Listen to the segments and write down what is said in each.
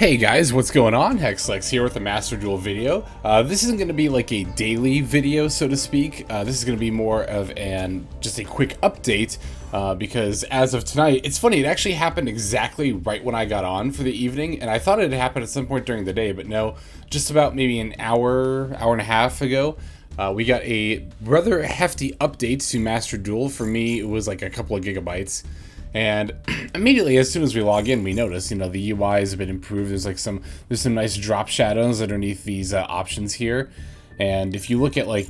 Hey guys, what's going on? Hexlex here with a Master Duel video. This isn't going to be like a daily video, so to speak. This is going to be more of just a quick update because as of tonight, it's funny, it actually happened exactly right when I got on for the evening, and I thought it had happened at some point during the day, but no, just about maybe an hour and a half ago. We got a rather hefty update to Master Duel. For me, it was like a couple of gigabytes. And immediately, as soon as we log in, we notice, the UI has been improved. There's some nice drop shadows underneath these options here. And if you look at what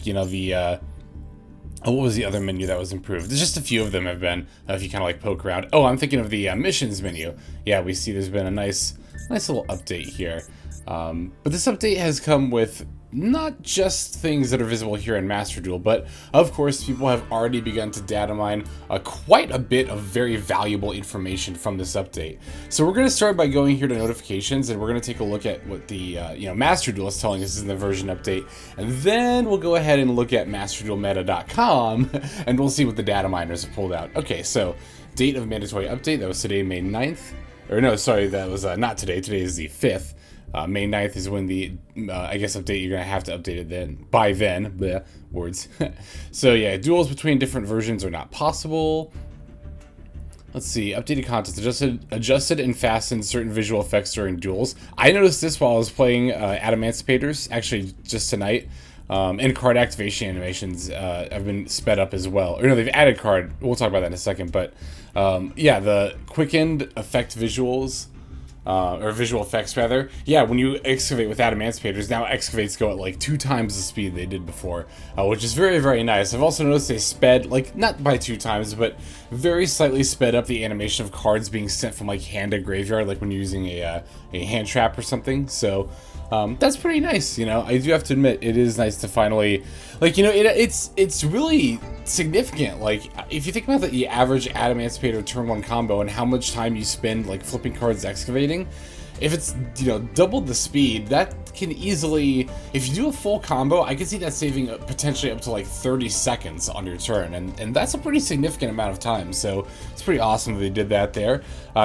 was the other menu that was improved? There's just a few of them have been, if you kind of like poke around. Oh, I'm thinking of the missions menu. Yeah, we see there's been a nice little update here. But this update has come with not just things that are visible here in Master Duel, but of course people have already begun to data mine quite a bit of very valuable information from this update. So we're going to start by going here to notifications, and we're going to take a look at what the Master Duel is telling us in the version update, and then we'll go ahead and look at masterduelmeta.com and we'll see what the data miners have pulled out. Okay, so date of mandatory update, that was today, May 9th. Or no, sorry, that was not today. Today is the 5th. May 9th is when the, I guess, update, you're going to have to update it then. By then. Bleh, words. So yeah, duels between different versions are not possible. Let's see, updated content. Adjusted and fastened certain visual effects during duels. I noticed this while I was playing Emancipators, actually just tonight. And card activation animations have been sped up as well. Or no, they've added card. We'll talk about that in a second. But yeah, the quickened effect visuals, or visual effects rather. Yeah, when you excavate with Emancipators, now excavates go at like 2 times the speed they did before, which is very, very nice. I've also noticed they sped, like, not by 2 times, but very slightly sped up the animation of cards being sent from like hand to graveyard, like when you're using a hand trap or something. So that's pretty nice, I do have to admit, it is nice to finally, like, it's really significant. Like, if you think about the average Emancipator turn 1 combo and how much time you spend, like, flipping cards excavating, if it's, doubled the speed, that can easily, if you do a full combo, I can see that saving potentially up to like 30 seconds on your turn, and that's a pretty significant amount of time, so it's pretty awesome that they did that there.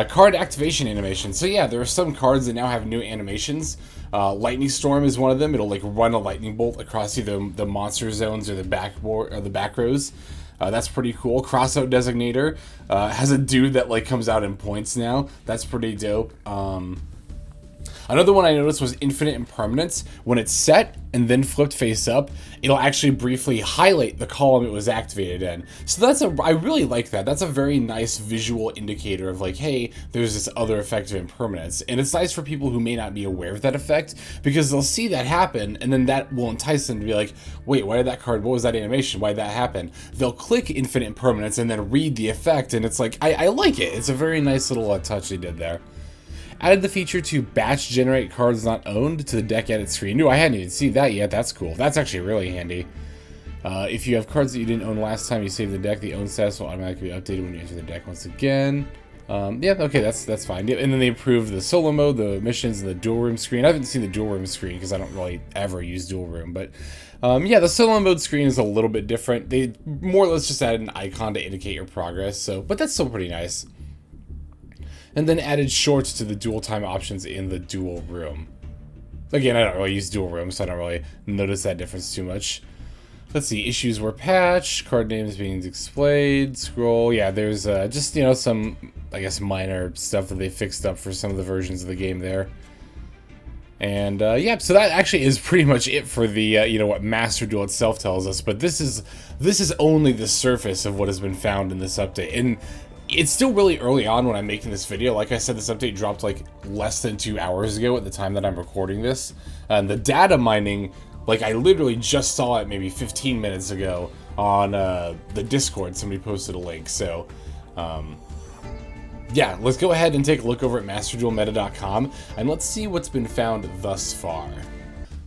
Card activation animation. So yeah, there are some cards that now have new animations. Lightning Storm is one of them. It'll like run a lightning bolt across either the monster zones or the back rows. That's pretty cool. Crossout Designator has a dude that like comes out in points now. That's pretty dope. Another one I noticed was Infinite Impermanence. When it's set and then flipped face up, it'll actually briefly highlight the column it was activated in. So I really like that. That's a very nice visual indicator of like, hey, there's this other effect of impermanence. And it's nice for people who may not be aware of that effect, because they'll see that happen, and then that will entice them to be like, wait, why did that card, what was that animation? Why did that happen? They'll click Infinite Impermanence and then read the effect, and it's like, I like it. It's a very nice little touch they did there. Added the feature to batch generate cards not owned to the deck edit screen. No, I hadn't even seen that yet. That's cool. That's actually really handy. If you have cards that you didn't own last time you saved the deck, the own status will automatically be updated when you enter the deck once again. Yeah, okay, that's fine. And then they improved the solo mode, the missions, and the dual room screen. I haven't seen the dual room screen because I don't really ever use dual room, but yeah, the solo mode screen is a little bit different. They more or less just added an icon to indicate your progress, but that's still pretty nice. And then added shorts to the dual time options in the dual room. Again, I don't really use dual room, so I don't really notice that difference too much. Let's see, issues were patched, card names being displayed, scroll. Yeah, there's just, some, I guess, minor stuff that they fixed up for some of the versions of the game there. And yeah, so that actually is pretty much it for the, what Master Duel itself tells us. But this is only the surface of what has been found in this update. And it's still really early on when I'm making this video. Like I said, this update dropped like less than 2 hours ago at the time that I'm recording this. And the data mining, like I literally just saw it maybe 15 minutes ago on the Discord. Somebody posted a link. So yeah, let's go ahead and take a look over at masterduelmeta.com and let's see what's been found thus far.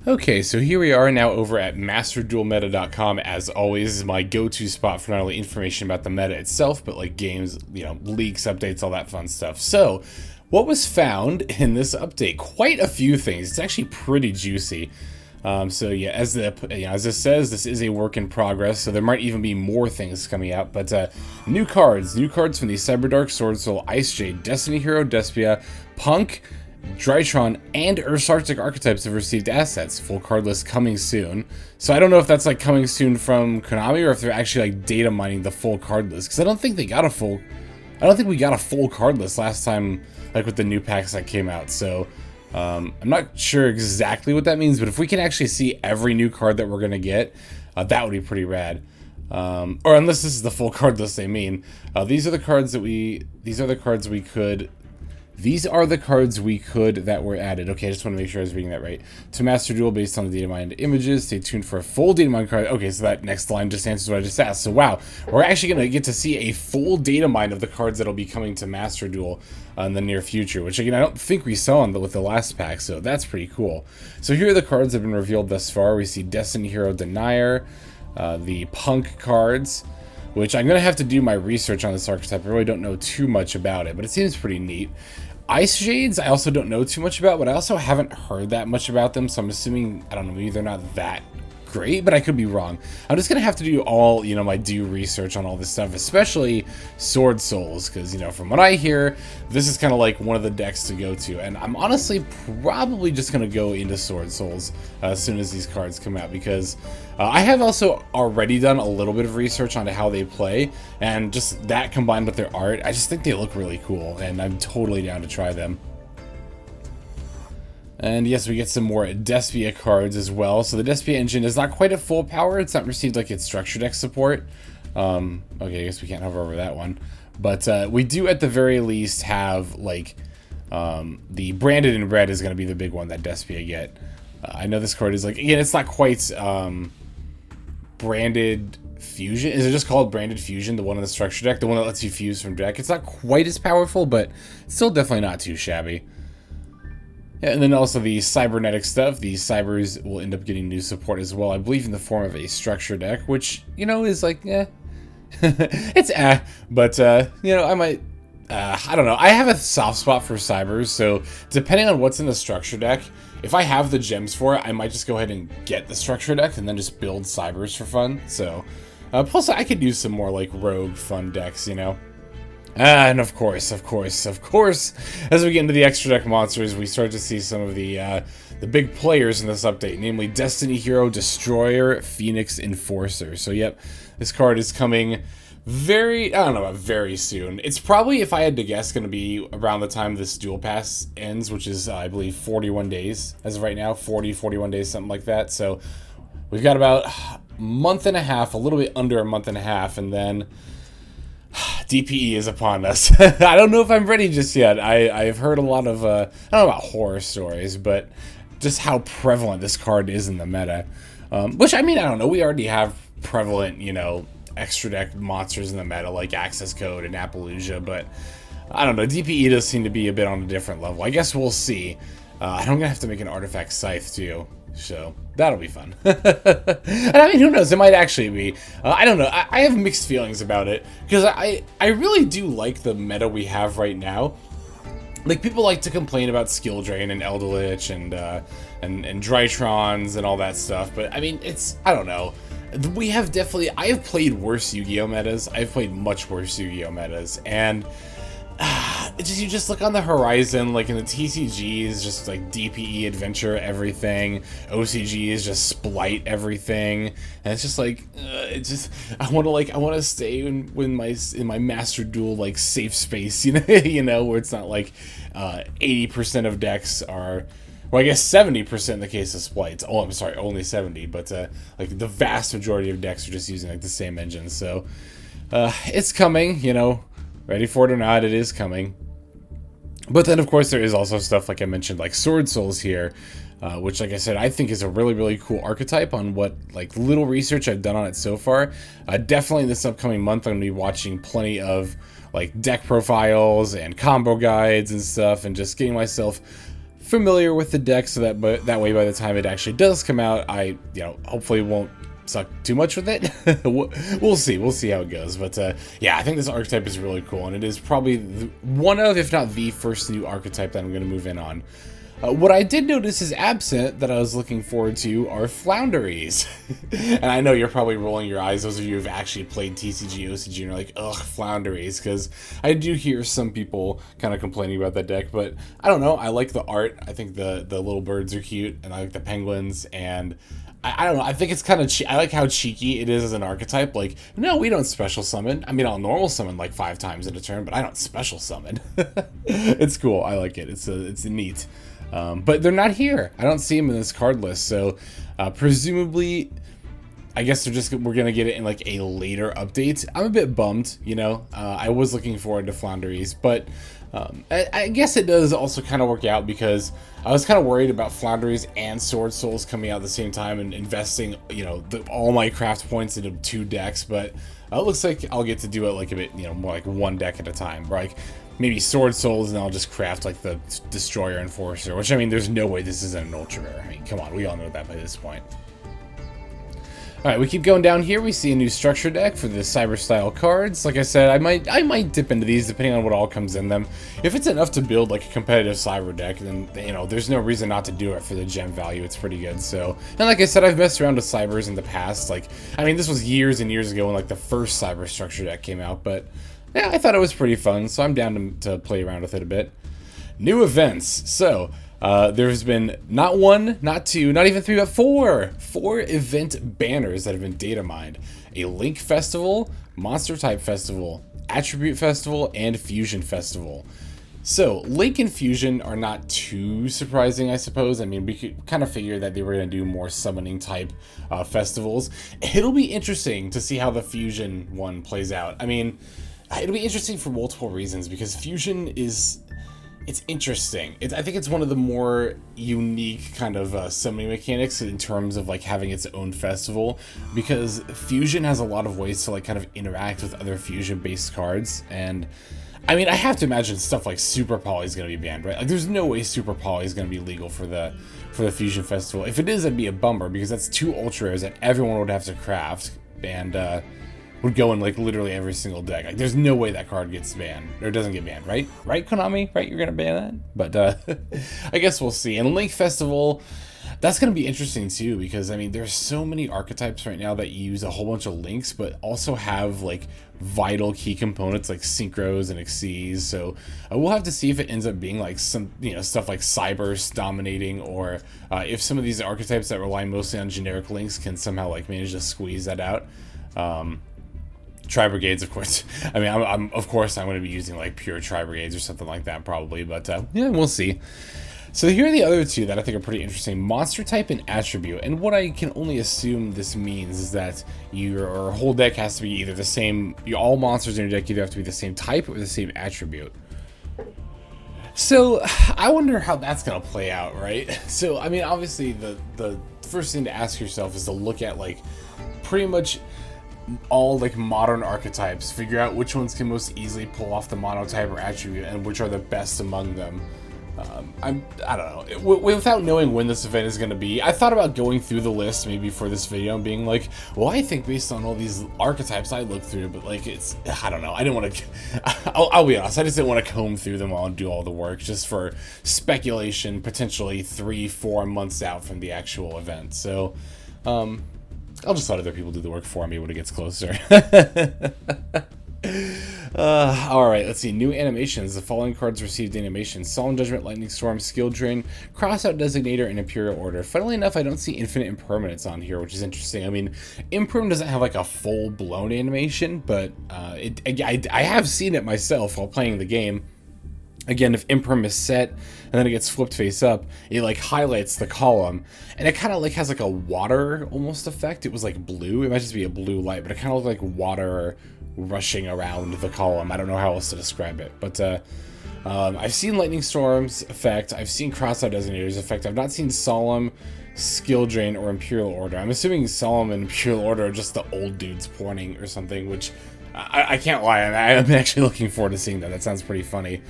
Okay, so here we are now over at masterduelmeta.com. As always, my go-to spot for not only information about the meta itself, but like games, leaks, updates, all that fun stuff. So, what was found in this update? Quite a few things. It's actually pretty juicy. So yeah, as it says, this is a work in progress, so there might even be more things coming out. But new cards from the Cyberdark, Sword Soul, Ice Jade, Destiny Hero, Despia, Punk, Drytron, and Earth's Arctic archetypes have received assets. Full card list coming soon. So I don't know if that's like coming soon from Konami or if they're actually like data mining the full card list, because I don't think we got a full card list last time, like with the new packs that came out. So I'm not sure exactly what that means, but if we can actually see every new card that we're gonna get, that would be pretty rad. Or unless this is the full card list they mean. These are the cards that were added. Okay, I just want to make sure I was reading that right. To Master Duel based on the data mined images. Stay tuned for a full data mine card. Okay, so that next line just answers what I just asked. So wow, we're actually going to get to see a full data mine of the cards that'll be coming to Master Duel in the near future, which again, I don't think we saw with the last pack, so that's pretty cool. So here are the cards that have been revealed thus far. We see Destiny Hero Denier, the Punk cards, which I'm going to have to do my research on this archetype. I really don't know too much about it, but it seems pretty neat. Ice Shades, I also don't know too much about, but I also haven't heard that much about them, so I'm assuming, I don't know, maybe they're not that great, but I could be wrong. I'm just gonna have to do all, my due research on all this stuff, especially Sword Souls, because, from what I hear, this is kind of like one of the decks to go to, and I'm honestly probably just gonna go into Sword Souls as soon as these cards come out, because I have also already done a little bit of research onto how they play, and just that combined with their art, I just think they look really cool, and I'm totally down to try them. And yes, we get some more Despia cards as well. So the Despia engine is not quite at full power. It's not received like its structure deck support. Okay, I guess we can't hover over that one. But we do at the very least have like the branded in red is going to be the big one that Despia get. I know this card is like, again, it's not quite branded fusion. Is it just called branded fusion? The one in the structure deck, the one that lets you fuse from deck. It's not quite as powerful, but it's still definitely not too shabby. Yeah, and then also the cybernetic stuff. The cybers will end up getting new support as well, I believe in the form of a structure deck, which, is like, it's but, I might, I don't know. I have a soft spot for cybers, so depending on what's in the structure deck, if I have the gems for it, I might just go ahead and get the structure deck and then just build cybers for fun, so, plus I could use some more, like, rogue fun decks, And of course, as we get into the extra deck monsters, we start to see some of the big players in this update, namely Destiny Hero Destroyer, Phoenix Enforcer. So yep, this card is coming very soon. It's probably, if I had to guess, going to be around the time this Duel Pass ends, which is, I believe, 41 days as of right now, 41 days, something like that. So we've got about a month and a half, a little bit under a month and a half, and then DPE is upon us. I don't know if I'm ready just yet. I've heard a lot of, I don't know about horror stories, but just how prevalent this card is in the meta. Which, I mean, I don't know. We already have prevalent, extra deck monsters in the meta, like Access Code and Appaloosa, but I don't know. DPE does seem to be a bit on a different level. I guess we'll see. I'm going to have to make an Artifact Scythe, too. So that'll be fun. And I mean, who knows? It might actually be. I don't know. I have mixed feelings about it because I really do like the meta we have right now. Like, people like to complain about skill drain and Eldelich and Drytrons and all that stuff, but I mean, I don't know. We have definitely. I have played worse Yu-Gi-Oh metas. I've played much worse Yu-Gi-Oh metas, and you just look on the horizon, like in the TCGs, just like DPE adventure everything, OCG is just splight everything, and it's just like I want to stay in my Master Duel like safe space, where it's not like 80% of decks are, well, I guess 70% in the case of splites. Oh, I'm sorry, only 70, but like the vast majority of decks are just using like the same engine. So it's coming, ready for it or not, it is coming. But then, of course, there is also stuff, like I mentioned, like Sword Souls here, which, like I said, I think is a really, really cool archetype on what, like, little research I've done on it so far. Definitely this upcoming month, I'm going to be watching plenty of, like, deck profiles and combo guides and stuff, and just getting myself familiar with the deck so that way by the time it actually does come out, I, hopefully won't suck too much with it. We'll see how it goes, but yeah, I think this archetype is really cool, and it is probably one of, if not the first new archetype that I'm going to move in on. What I did notice is absent that I was looking forward to are Flounderies. And I know you're probably rolling your eyes, those of you who've actually played TCG, OCG, and are like, ugh, Flounderies, because I do hear some people kind of complaining about that deck, but I don't know, I like the art, I think the little birds are cute, and I like the penguins, and I don't know, I think it's kind of, I like how cheeky it is as an archetype. Like, no, we don't special summon. I mean, I'll normal summon like 5 times in a turn, but I don't special summon. It's cool, I like it, it's neat. But they're not here. I don't see them in this card list, so presumably, I guess we're gonna get it in like a later update. I'm a bit bummed, you know. I was looking forward to Flounderies, but I guess it does also kind of work out because I was kind of worried about Flounderies and Sword Souls coming out at the same time and investing, you know, all my craft points into 2 decks. But it looks like I'll get to do it like a bit, you know, more like 1 deck at a time, like maybe Sword Souls, and I'll just craft like the Destroyer Enforcer, which, I mean, there's no way this isn't an ultra rare. I mean, come on, we all know that by this point. Alright, we keep going down here. We see a new structure deck for the Cyber style cards. Like I said, I might dip into these depending on what all comes in them. If it's enough to build like a competitive Cyber deck, then, you know, there's no reason not to do it for the gem value. It's pretty good. So, and like I said, I've messed around with Cybers in the past. Like, I mean, this was years and years ago when like the first Cyber structure deck came out, but yeah, I thought it was pretty fun, so I'm down to play around with it a bit. New events. So, there's been not 1, not 2, not even 3, but 4 event banners that have been data mined. A Link Festival, Monster Type Festival, Attribute Festival, and Fusion Festival. So, Link and Fusion are not too surprising, I suppose. I mean, we could kind of figure that they were going to do more summoning type festivals. It'll be interesting to see how the Fusion one plays out. I mean, it'll be interesting for multiple reasons, because Fusion is... it's interesting. I think it's one of the more unique kind of summoning mechanics in terms of like having its own festival, because Fusion has a lot of ways to like kind of interact with other Fusion-based cards. And I mean, I have to imagine stuff like Super Poly is going to be banned, right? Like, there's no way Super Poly is going to be legal for the Fusion Festival. If it is, that'd be a bummer, because that's 2 ultra rares that everyone would have to craft, and would go in like literally every single deck. Like, there's no way that card gets banned, or doesn't get banned, right? Right, Konami? Right, you're gonna ban that? But I guess we'll see. And Link Festival, that's gonna be interesting too, because I mean, there's so many archetypes right now that use a whole bunch of links, but also have like vital key components like synchros and Xyz. So we'll have to see if it ends up being like some, you know, stuff like Cybers dominating, or if some of these archetypes that rely mostly on generic links can somehow like manage to squeeze that out. Tri-Brigades, of course. I mean, of course I'm going to be using like pure Tri-Brigades or something like that probably, but yeah, we'll see. So here are the other 2 that I think are pretty interesting: Monster Type and Attribute. And what I can only assume this means is that your whole deck has to be either the same, all monsters in your deck either have to be the same type or the same attribute. So I wonder how that's going to play out, right? So, I mean, obviously the first thing to ask yourself is to look at like pretty much all like modern archetypes, figure out which ones can most easily pull off the monotype or attribute, and which are the best among them. I don't know. Without knowing when this event is going to be, I thought about going through the list maybe for this video and being like, well, I think based on all these archetypes I looked through, but like I don't know. I didn't want to, I'll be honest, I just didn't want to comb through them all and do all the work just for speculation, potentially 3-4 months out from the actual event. So, I'll just let other people do the work for me when it gets closer. Alright, let's see. New animations. The following cards received animations: Solemn Judgment, Lightning Storm, Skill Drain, Crossout Designator, and Imperial Order. Funnily enough, I don't see Infinite Impermanence on here, which is interesting. I mean, Imperm doesn't have like a full-blown animation, but I have seen it myself while playing the game. Again, if Imperm is set and then it gets flipped face up, it like highlights the column, and it kind of like has like a water almost effect. It was like blue. It might just be a blue light, but it kind of looked like water rushing around the column. I don't know how else to describe it, but I've seen Lightning Storm's effect. I've seen Crossout Designator's effect. I've not seen Solemn, Skill Drain, or Imperial Order. I'm assuming Solemn and Imperial Order are just the old dudes pointing or something, which I can't lie. I'm actually looking forward to seeing that. That sounds pretty funny.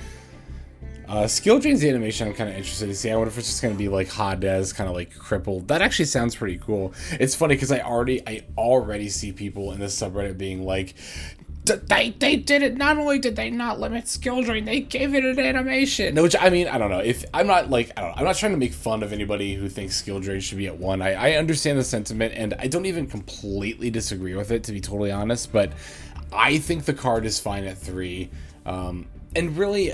Skill Drain's animation I'm kind of interested to see. I wonder if it's just going to be like Hades, kind of like crippled. That actually sounds pretty cool. It's funny because I already see people in this subreddit being like, they did it. Not only did they not limit skill drain, they gave it an animation. No, which, I mean, I don't know. If I'm not like, I don't know, I'm not trying to make fun of anybody who thinks skill drain should be at 1. I understand the sentiment, and I don't even completely disagree with it, to be totally honest. But I think the card is fine at 3. And really,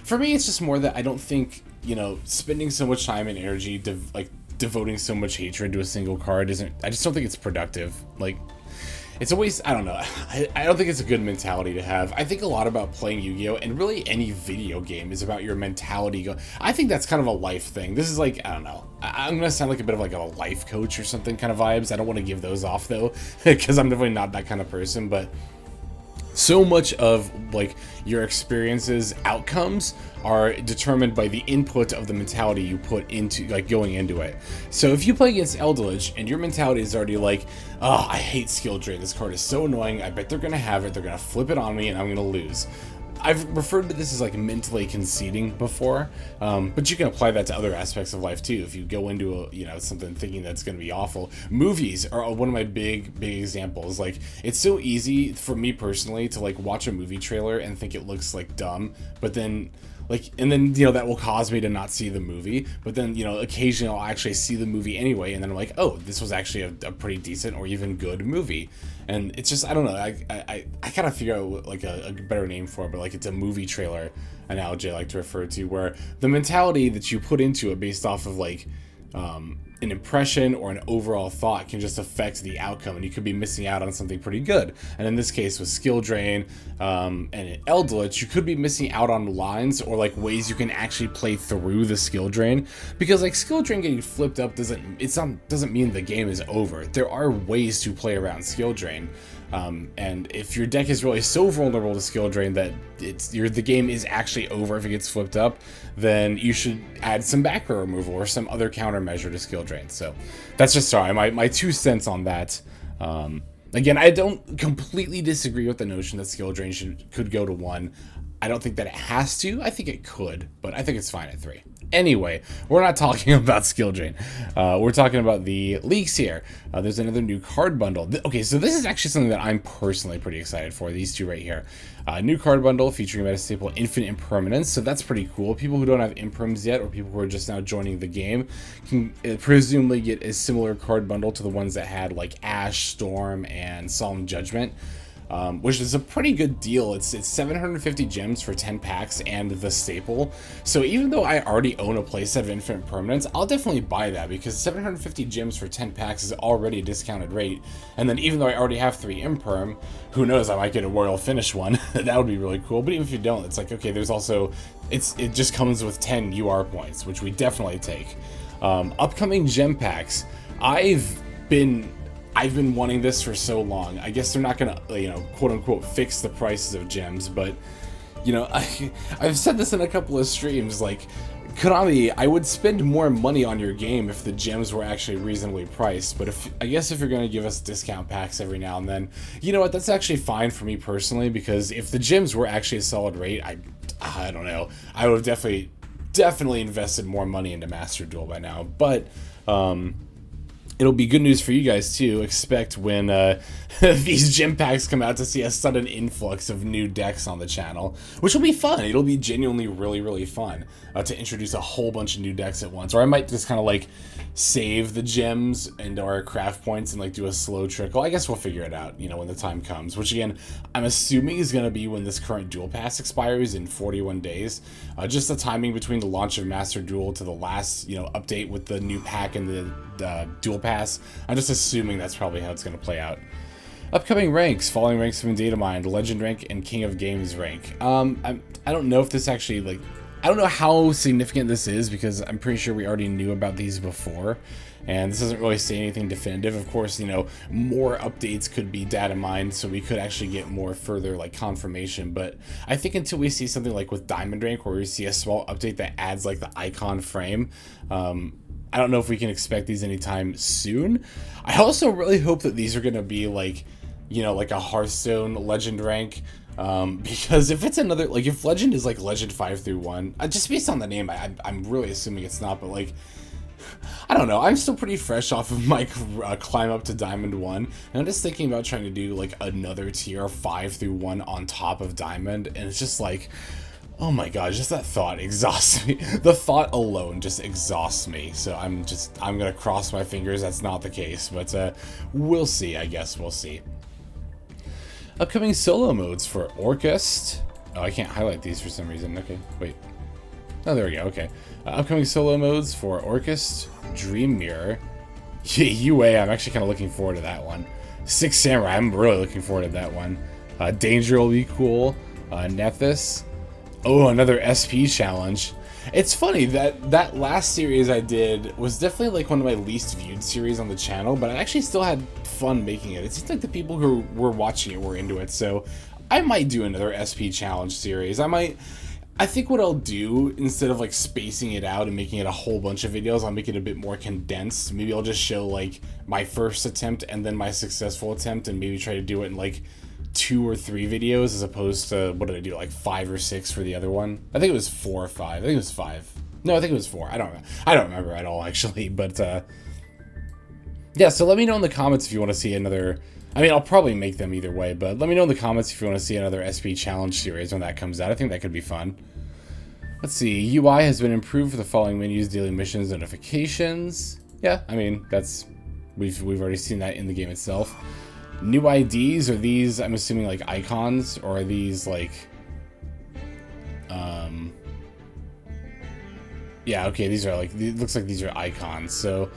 for me, it's just more that I don't think, you know, spending so much time and energy devoting so much hatred to a single card isn't. I just don't think it's productive. Like, it's always, I don't know, I don't think it's a good mentality to have. I think a lot about playing Yu-Gi-Oh! And really any video game is about your mentality. I think that's kind of a life thing. This is like, I don't know, I'm gonna sound like a bit of like a life coach or something kind of vibes. I don't want to give those off though, because I'm definitely not that kind of person, but so much of like your experiences outcomes are determined by the input of the mentality you put into like going into it. So if you play against Eldritch and your mentality is already like, oh, I hate skill drain, this card is so annoying, I bet they're gonna have it, they're gonna flip it on me and I'm gonna lose. I've referred to this as like mentally conceding before, but you can apply that to other aspects of life too. If you go into something thinking that's going to be awful, movies are one of my big examples. Like, it's so easy for me personally to like watch a movie trailer and think it looks like dumb, but then that will cause me to not see the movie. But then, occasionally I'll actually see the movie anyway, and then I'm like, oh, this was actually a pretty decent or even good movie. And it's just, I don't know, I kind of figure out like a better name for it, but like it's a movie trailer analogy I like to refer to, where the mentality that you put into it based off of like an impression or an overall thought can just affect the outcome, and you could be missing out on something pretty good. And in this case with skill drain and in Eldritch, you could be missing out on lines or like ways you can actually play through the skill drain, because like skill drain getting flipped up doesn't mean the game is over. There are ways to play around skill drain. And if your deck is really so vulnerable to skill drain that the game is actually over if it gets flipped up, then you should add some back row removal or some other countermeasure to skill drain. So that's just my 2 cents on that. Again, I don't completely disagree with the notion that skill drain could go to 1. I don't think that it has to. I think it could, but I think it's fine at 3. Anyway, we're not talking about skill drain. We're talking about the leaks here. There's another new card bundle. Okay, so this is actually something that I'm personally pretty excited for. These two right here. New card bundle featuring meta staple Infinite Impermanence. So that's pretty cool. People who don't have imperms yet, or people who are just now joining the game, can presumably get a similar card bundle to the ones that had like Ash, Storm, and Solemn Judgment. Which is a pretty good deal. It's 750 gems for 10 packs and the staple. So even though I already own a playset of Infinite Permanence, I'll definitely buy that, because 750 gems for 10 packs is already a discounted rate. And then even though I already have 3 Imperm, who knows, I might get a Royal Finish one. That would be really cool. But even if you don't, it's like, okay, there's also, it just comes with 10 UR points, which we definitely take. Upcoming gem packs. I've been wanting this for so long. I guess they're not gonna, quote unquote, fix the prices of gems, but, I've said this in a couple of streams, like, Konami, I would spend more money on your game if the gems were actually reasonably priced, but I guess if you're gonna give us discount packs every now and then, you know what, that's actually fine for me personally, because if the gems were actually a solid rate, I don't know, I would have definitely invested more money into Master Duel by now, but, it'll be good news for you guys too. Expect when these gem packs come out to see a sudden influx of new decks on the channel, which will be fun. It'll be genuinely really fun to introduce a whole bunch of new decks at once. Or I might just kind of like save the gems into our craft points and like do a slow trickle. I guess we'll figure it out, when the time comes, which again, I'm assuming is going to be when this current Duel Pass expires in 41 days. Just the timing between the launch of Master Duel to the last, update with the new pack and the Duel Pass. I'm just assuming that's probably how it's going to play out. Upcoming ranks, following ranks from Datamines, Legend rank, and King of Games rank. I don't know if this actually, I don't know how significant this is, because I'm pretty sure we already knew about these before, and this doesn't really say anything definitive. Of course, more updates could be data mined, so we could actually get more further confirmation, but I think until we see something like with Diamond rank, where we see a small update that adds the icon frame, I don't know if we can expect these anytime soon. I also really hope that these are going to be like a Hearthstone Legend rank, because if it's another, if Legend is Legend 5 through 1, just based on the name, I'm really assuming it's not, but I don't know. I'm still pretty fresh off of my climb up to Diamond 1. And I'm just thinking about trying to do like another tier 5 through 1 on top of Diamond. And it's just like, oh my god, just that thought exhausts me. The thought alone just exhausts me. So I'm going to cross my fingers that's not the case. But we'll see, I guess. We'll see. Upcoming solo modes for Orchest. Oh, I can't highlight these for some reason. Okay, wait. Oh, there we go. Okay. Upcoming solo modes for Orchest, Dream Mirror. Yeah, UA, I'm actually kind of looking forward to that one. Six Samurai, I'm really looking forward to that one. Danger will be cool. Nethys. Oh, another SP challenge. It's funny that that last series I did was definitely like one of my least viewed series on the channel, but I actually still had fun making it. It seems like the people who were watching it were into it, so I might do another SP challenge series. I think what I'll do, instead of like spacing it out and making it a whole bunch of videos, I'll make it a bit more condensed. Maybe I'll just show like my first attempt and then my successful attempt, and maybe try to do it in like 2 or 3 videos as opposed to, what did I do, like 5 or 6 for the other one? I think it was 4 or 5. I think it was 5. No, I think it was 4. I don't remember at all, actually. But yeah, so let me know in the comments if you want to see another. I mean, I'll probably make them either way, but let me know in the comments if you want to see another SP challenge series when that comes out. I think that could be fun. Let's see. UI has been improved for the following menus: daily missions, notifications. Yeah, I mean, that's we've already seen that in the game itself. New IDs, are these, I'm assuming, like icons, or are these like yeah, okay, these are like, it looks like these are icons. So,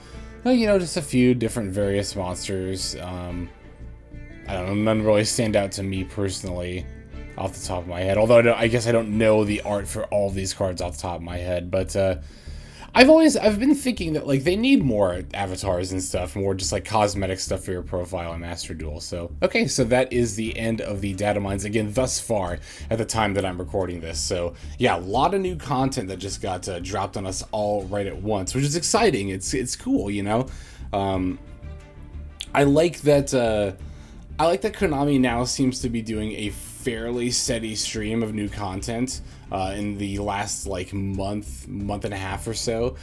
well, you know, just a few different various monsters. I don't know, none really stand out to me personally off the top of my head. Although I guess I don't know the art for all of these cards off the top of my head. But I've been thinking that like they need more avatars and stuff, more just like cosmetic stuff for your profile in Master Duel. So okay, so that is the end of the Datamines again thus far at the time that I'm recording this. So yeah, a lot of new content that just got dropped on us all right at once, which is exciting. It's cool, you know. I like that. I like that Konami now seems to be doing a fairly steady stream of new content in the last like month and a half or so,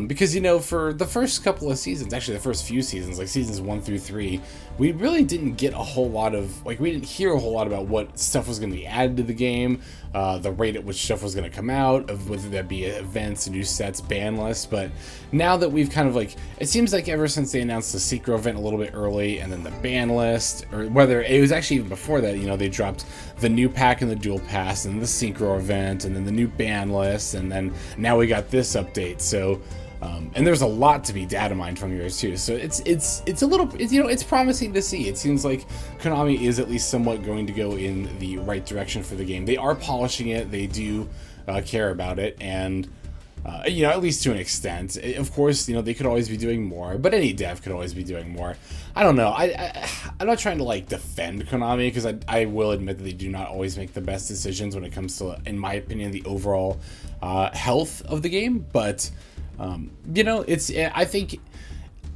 because, you know, for the first couple of seasons, actually the first few seasons, like seasons 1 through 3, we really didn't get a whole lot of, like, we didn't hear a whole lot about what stuff was going to be added to the game, the rate at which stuff was going to come out, of whether that be events, new sets, ban lists. But now that we've kind of like, it seems like ever since they announced the Synchro event a little bit early, and then the ban list, or whether it was actually even before that, you know, they dropped the new pack and the dual pass, and the Synchro event, and then the new ban list, and then now we got this update. So and there's a lot to be data mined from yours too, so it's a little, you know, it's promising to see. It seems like Konami is at least somewhat going to go in the right direction for the game. They are polishing it, they do care about it, and you know, at least to an extent. Of course, you know, they could always be doing more, but any dev could always be doing more. I don't know. I'm not trying to like defend Konami, because I will admit that they do not always make the best decisions when it comes to, in my opinion, the overall health of the game. But you know, I think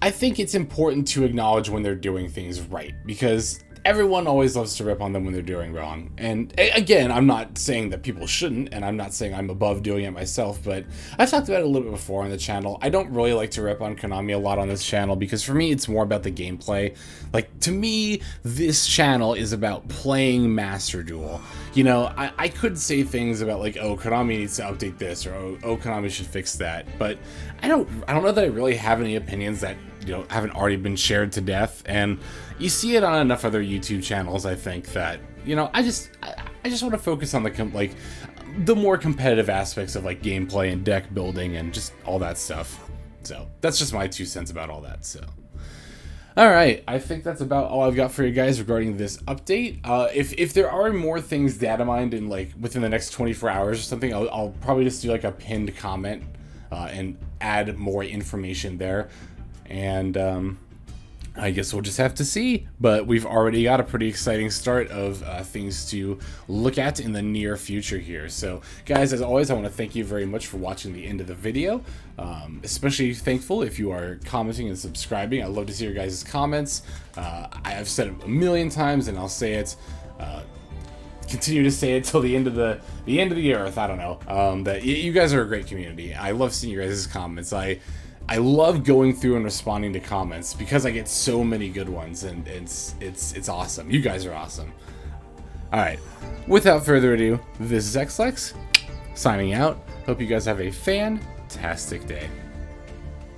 it's important to acknowledge when they're doing things right, because everyone always loves to rip on them when they're doing wrong. And again, I'm not saying that people shouldn't, and I'm not saying I'm above doing it myself, but I've talked about it a little bit before on the channel. I don't really like to rip on Konami a lot on this channel, because for me, it's more about the gameplay. Like, to me, this channel is about playing Master Duel. You know, I could say things about like, oh, Konami needs to update this, or oh, Konami should fix that, but I don't know that I really have any opinions that, you know, haven't already been shared to death. And you see it on enough other YouTube channels, I think, that, you know, I just want to focus on the more competitive aspects of like gameplay and deck building and just all that stuff. So that's just my 2 cents about all that. So alright, I think that's about all I've got for you guys regarding this update. If there are more things data mined in like within the next 24 hours or something, I'll probably just do like a pinned comment and add more information there. And I guess we'll just have to see, but we've already got a pretty exciting start of things to look at in the near future here. So guys, as always, I want to thank you very much for watching the end of the video. Especially thankful if you are commenting and subscribing. I love to see your guys' comments. I've said it a million times, and I'll say it, continue to say it till the end of the earth. I don't know. That you guys are a great community. I love seeing your guys' comments. I love going through and responding to comments because I get so many good ones, and it's awesome. You guys are awesome. All right, without further ado, this is XLex signing out. Hope you guys have a fantastic day.